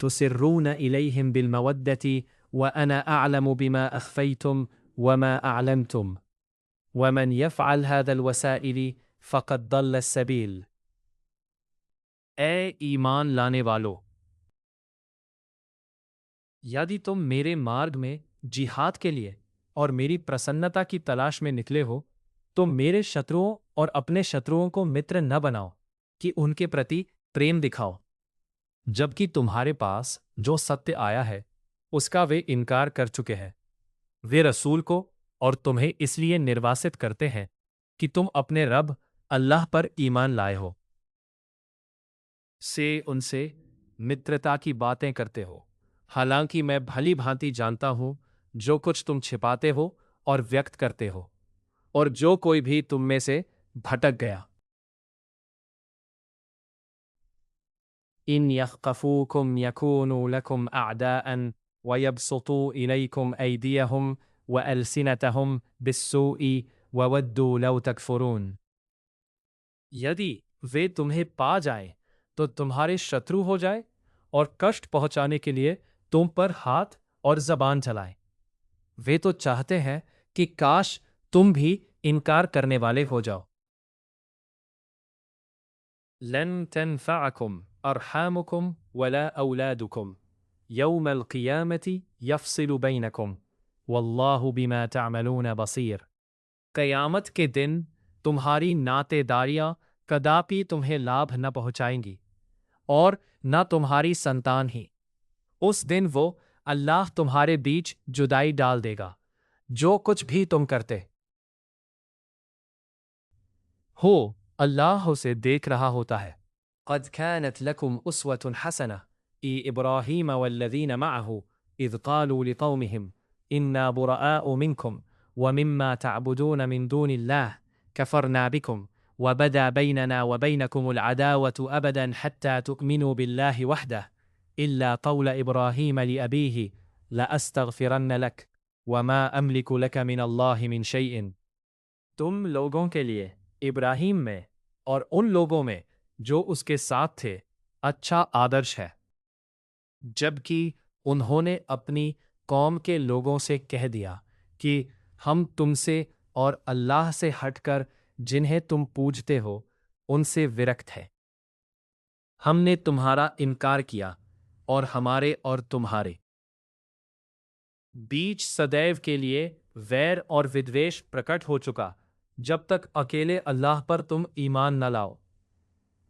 تسرون إليهم بالمودة وأنا أعلم بما أخفيتم وما أعلنتم ومن يفعل هذا الوسائل فقد ضل السبيل۔ اے ایمان لانے والو، یدی تم میرے مارگ میں جہاد کے لیے اور میری پرسنتا کی تلاش میں نکلے ہو تو میرے شتروؤں اور اپنے شتروؤں کو متر نہ بناؤ کہ ان کے پرتی پریم دکھاؤ، جبکہ تمہارے پاس جو ستیہ آیا ہے اس کا وہ انکار کر چکے ہیں۔ وہ رسول کو اور تمہیں اس لیے نرواسط کرتے ہیں کہ تم اپنے رب اللہ پر ایمان لائے ہو، ان سے مترتا کی باتیں کرتے ہو، حالانکہ میں بھلی بھانتی جانتا ہوں جو کچھ تم چھپاتے ہو اور ویکت کرتے ہو، اور جو کوئی بھی تم میں سے بھٹک گیا۔ إن يثقفوكم يكونوا لكم أعداء ويبسطوا إليكم أيديهم وألسنتهم بالسوء وودوا لو تكفرون۔ یدی وہ تمہیں پا جائیں تو تمہارے شترو ہو جائے اور کشٹ پہنچانے کے لیے تم پر ہاتھ اور زبان چلائیں۔ وہ تو چاہتے ہیں کہ کاش تم بھی انکار کرنے والے ہو جاؤ۔ لن تنفعكم أرحامكم ولا أولادكم يوم القيامة يفصل بينكم والله بما تعملون بصير۔ قیامت کے دن تمہاری ناطے داریاں کداپی تمہیں لابھ نہ پہنچائیں گی اور نہ تمہاری سنتان ہی۔ اس دن وہ اللہ تمہارے بیچ جدائی ڈال دے گا جو کچھ بھی تم کرتے ہو، اللہ اسے دیکھ رہا ہوتا ہے۔ قد كانت لكم أسوة حسنة في إبراهيم والذين معه إذ قالوا لقومهم إنا براء منكم ومما تعبدون من دون الله كفرنا بكم وبدا بيننا وبينكم العداوة أبدا حتى تؤمنوا بالله وحده إلا قول إبراهيم لأبيه لأستغفرن لك وما أملك لك من الله من شيء۔ تم لوگوں کے لیے ابراہیم میں اور ان لوگوں میں جو اس کے ساتھ تھے اچھا آدرش ہے، جبکہ انہوں نے اپنی قوم کے لوگوں سے کہہ دیا کہ ہم تم سے اور اللہ سے ہٹ کر جنہیں تم پوجتے ہو ان سے ورکت ہے۔ ہم نے تمہارا انکار کیا اور ہمارے اور تمہارے بیچ سدیو کے لیے ویر اور ودویش پرکٹ ہو چکا جب تک اکیلے اللہ پر تم ایمان نہ لاؤ۔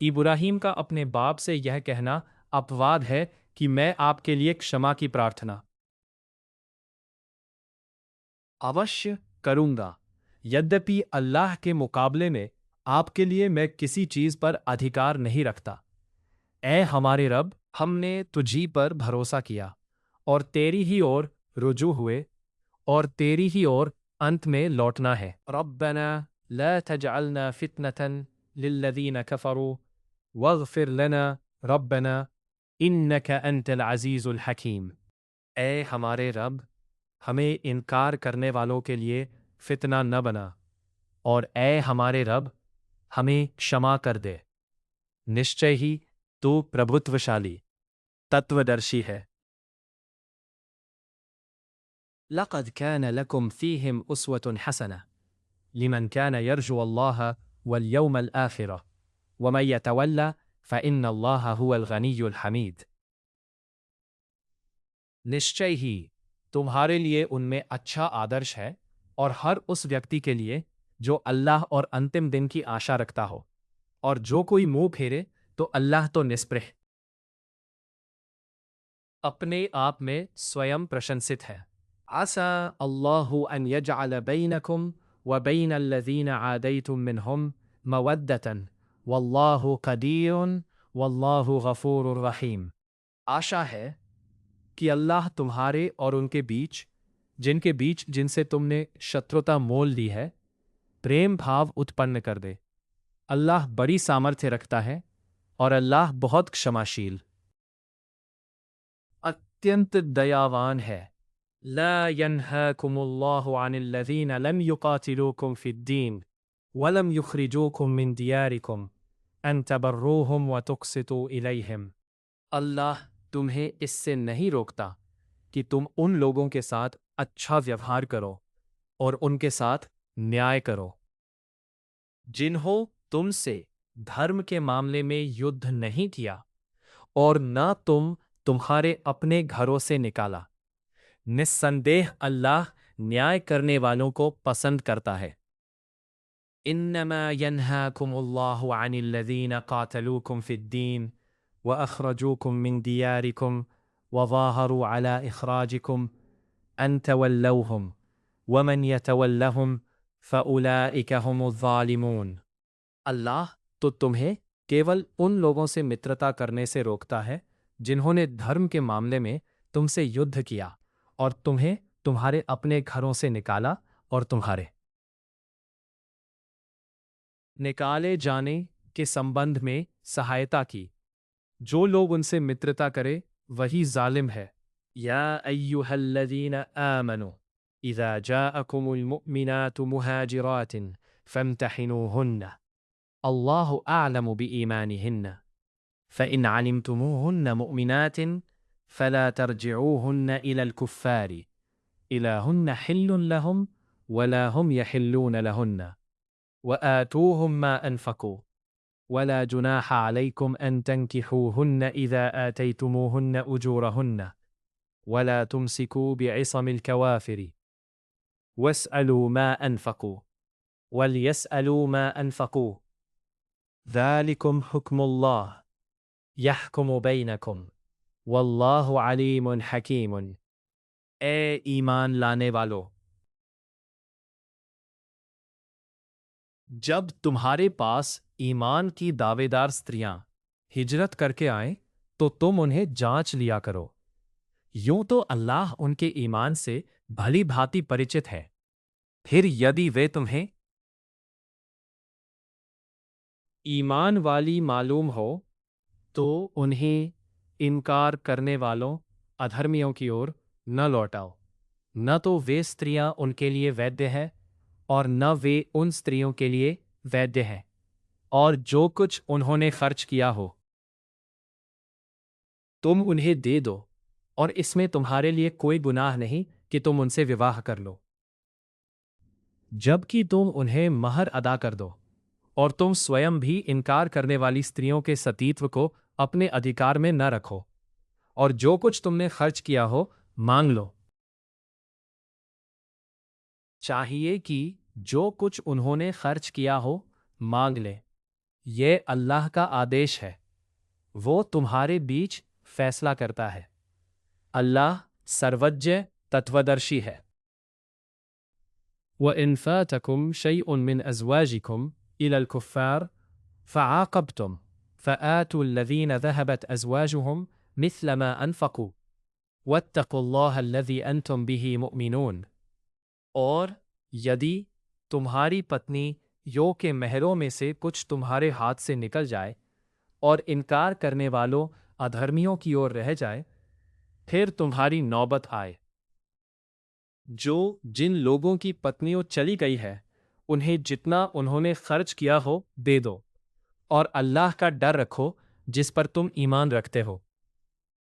ابراہیم کا اپنے باپ سے یہ کہنا اپواد ہے کہ میں آپ کے لیے کشما کی پرارتھنا اوشیہ کروں گا، یدپی اللہ کے مقابلے میں آپ کے لیے میں کسی چیز پر ادھیکار نہیں رکھتا۔ اے ہمارے رب، ہم نے تجھی پر بھروسہ کیا اور تیری ہی اور رجوع ہوئے اور تیری ہی اور انت میں لوٹنا ہے۔ ربنا لا تجعلنا فتنة للذین کفروا واغفر لنا ربنا انک انت العزیز الحکیم۔ اے ہمارے رب، ہمیں انکار کرنے والوں کے لیے فتنہ نہ بنا، اور اے ہمارے رب ہمیں کشما کر دے، نشچے ہی تو پربھتوشالی تتودرشی ہے۔ لقد كان لكم فيهم أسوة حسنة لمن كان يرجو الله واليوم الآخرة ومن يتولى فإن الله هو الغني الحميد۔ نشچے ہی تمہارے لیے ان میں اچھا آدرش ہے، اور ہر اس ویکتی کے لیے جو اللہ اور انتم دن کی آشا رکھتا ہو، اور جو کوئی منہ پھیرے تو اللہ تو نسپرہ اپنے آپ میں سویم پرشنست ہے۔ عسى الله أن يجعل بينكم وبين الذين عاديتم منهم مودة والله قدير والله غفور رحيم۔ آشا ہے کہ اللہ تمہارے اور ان کے بیچ جن سے تم نے شتروتا مول لی ہے پریم بھاو اتپن کر دے۔ اللہ بڑی سامرتھیہ رکھتا ہے اور اللہ بہت کشماشیل اتینت دیاوان ہے۔ لا ينهاكم الله عن الذين لم يقاتلوكم في الدين ولم يخرجوكم من دياركم ان تبروهم وتقسطوا إليهم۔ اللہ تمہیں اس سے نہیں روکتا کہ تم ان لوگوں کے ساتھ اچھا ویوہار کرو اور ان کے ساتھ نیائے کرو جنہوں تم سے دھرم کے معاملے میں یدھ نہیں کیا اور نہ تمہارے اپنے گھروں سے نکالا۔ نسندیہ اللہ نیائے کرنے والوں کو پسند کرتا ہے۔ انما ينهاكم الله عن الذين قاتلوكم في الدين واخرجوكم من دياركم وظاهروا على اخراجكم ان تولوهم ومن يتولهم فاولئك هم الظالمون۔ اللہ تو تمہیں کیول ان لوگوں سے مترتا کرنے سے روکتا ہے جنہوں نے دھرم کے معاملے میں تم سے یدھ کیا اور تمہیں تمہارے اپنے گھروں سے نکالا اور تمہارے نکالے جانے کے سمبندھ میں سہایتا کی۔ جو لوگ ان سے مترتا کرے وہی ظالم ہے۔ یا ایہا الذین آمنوا اذا جاءکم المؤمنات مہاجرات فامتحنوہن اللہ اعلم بإیمانہن فإن علمتموہن مؤمنات فلا ترجعوہن إلى الكفار إلہن حل لهم ولا هم يحلون لهن وآتوهم ما أنفقوا ولا جناح عليكم أن تنكحوهن إذا آتيتموهن أجورهن ولا تمسكوا بعصم الكوافر واسألوا ما أنفقوا وليسألوا ما أنفقوا ذلكم حكم الله يحكم بينكم والله عليم حكيم۔ اے ایمان لانے والو، جب تمہارے پاس ایمان کی دعوے دار ستریاں ہجرت کر کے آئیں تو تم انہیں جانچ لیا کرو۔ یوں تو اللہ ان کے ایمان سے بھلی بھانتی پریچت ہے۔ پھر یدی وہ تمہیں ایمان والی معلوم ہو تو انہیں انکار کرنے والوں ادھرمیوں کی اور نہ لوٹاؤ۔ نہ تو وہ ستریاں ان کے لیے ویدیہ ہے اور نہ وہ ان ستریوں کے لیے ویدیہ ہے، اور جو کچھ انہوں نے خرچ کیا ہو تم انہیں دے دو، اور اس میں تمہارے لیے کوئی گناہ نہیں کہ تم ان سے وواہ کر لو، جبکہ تم انہیں مہر ادا کر دو، اور تم سوئم بھی انکار کرنے والی ستریوں کے ستیتو کو اپنے ادھیکار میں نہ رکھو، اور جو کچھ تم نے خرچ کیا ہو مانگ لو۔ چاہیے کہ جو کچھ انہوں نے خرچ کیا ہو مانگ لے، یہ اللہ کا آدیش ہے، وہ تمہارے بیچ فیصلہ کرتا ہے۔ اللہ سروجّ تتودرشی ہے۔ وَإِن فَاتَكُمْ شَيْءٌ مِّنْ أَزْوَاجِكُمْ إِلَى الْكُفَّارِ فَعَاقَبْتُمْ فَآتُوا الَّذِينَ ذَهَبَتْ أَزْوَاجُهُمْ مِثْلَ مَا أَنفَقُوا وَاتَّقُوا اللَّهَ الَّذِي أَنْتُمْ بِهِ مُؤْمِنُونَ۔ اور یدی تمہاری پتنی یو کے مہروں میں سے کچھ تمہارے ہاتھ سے نکل جائے اور انکار کرنے والوں ادھرمیوں کی اور رہ جائے، پھر تمہاری نوبت آئے جن لوگوں کی پتنیوں چلی گئی ہے انہیں جتنا انہوں نے خرچ کیا ہو دے دو، اور اللہ کا ڈر رکھو جس پر تم ایمان رکھتے ہو۔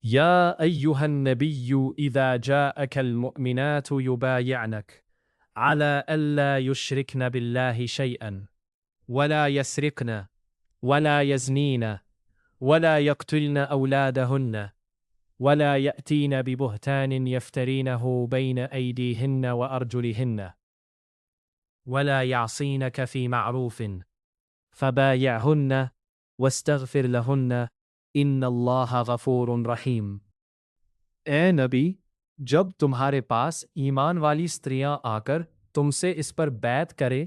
یا ایہا النبی اذا جاءک المؤمنات یبایعنک علی الا یشرکن باللہ شیئا ولا یسرقن ولا یزنین ولا یقتلن اولادہن ولا یأتین ببہتان یفترینہ بین ایدیہن وارجلہن ولا یعصینک فی معروف فبایعہن واستغفر لہن ان اللہ غفور رحیم۔ اے نبی، جب تمہارے پاس ایمان والی ستریاں آ کر تم سے اس پر بیعت کرے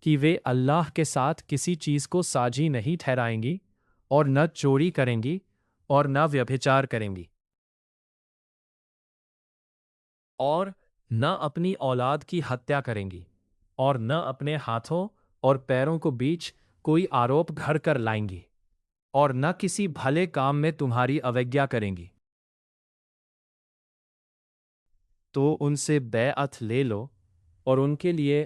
کہ وہ اللہ کے ساتھ کسی چیز کو ساجی نہیں ٹھہرائیں گی اور نہ چوری کریں گی اور نہ ویبھچار کریں گی اور نہ اپنی اولاد کی ہتیا کریں گی اور نہ اپنے ہاتھوں اور پیروں کو بیچ کوئی آروپ گھڑ کر لائیں گی اور نہ کسی بھلے کام میں تمہاری اوگیا کریں گی تو ان سے بیعت لے لو اور ان کے لیے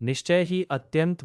نشچے ہی اتینت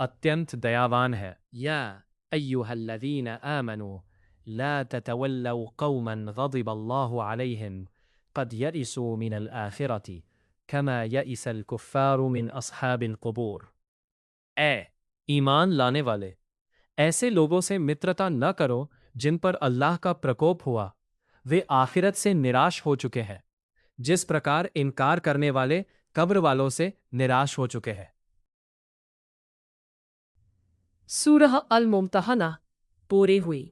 اتینت دیاوان ہے یا ایوہا الذین آمنوا لا تتولوا قوما غضب اللہ علیہم قد یئسوا من الآخرة كما یئس الكفار من اصحاب القبور اے ایمان لانے والے ایسے لوگوں سے مترتا نہ کرو جن پر اللہ کا پرکوپ ہوا وہ آخرت سے نراش ہو چکے ہیں جس پرکار انکار کرنے والے قبر والوں سے نراش ہو چکے ہیں سورہ الممتحنہ پوری ہوئی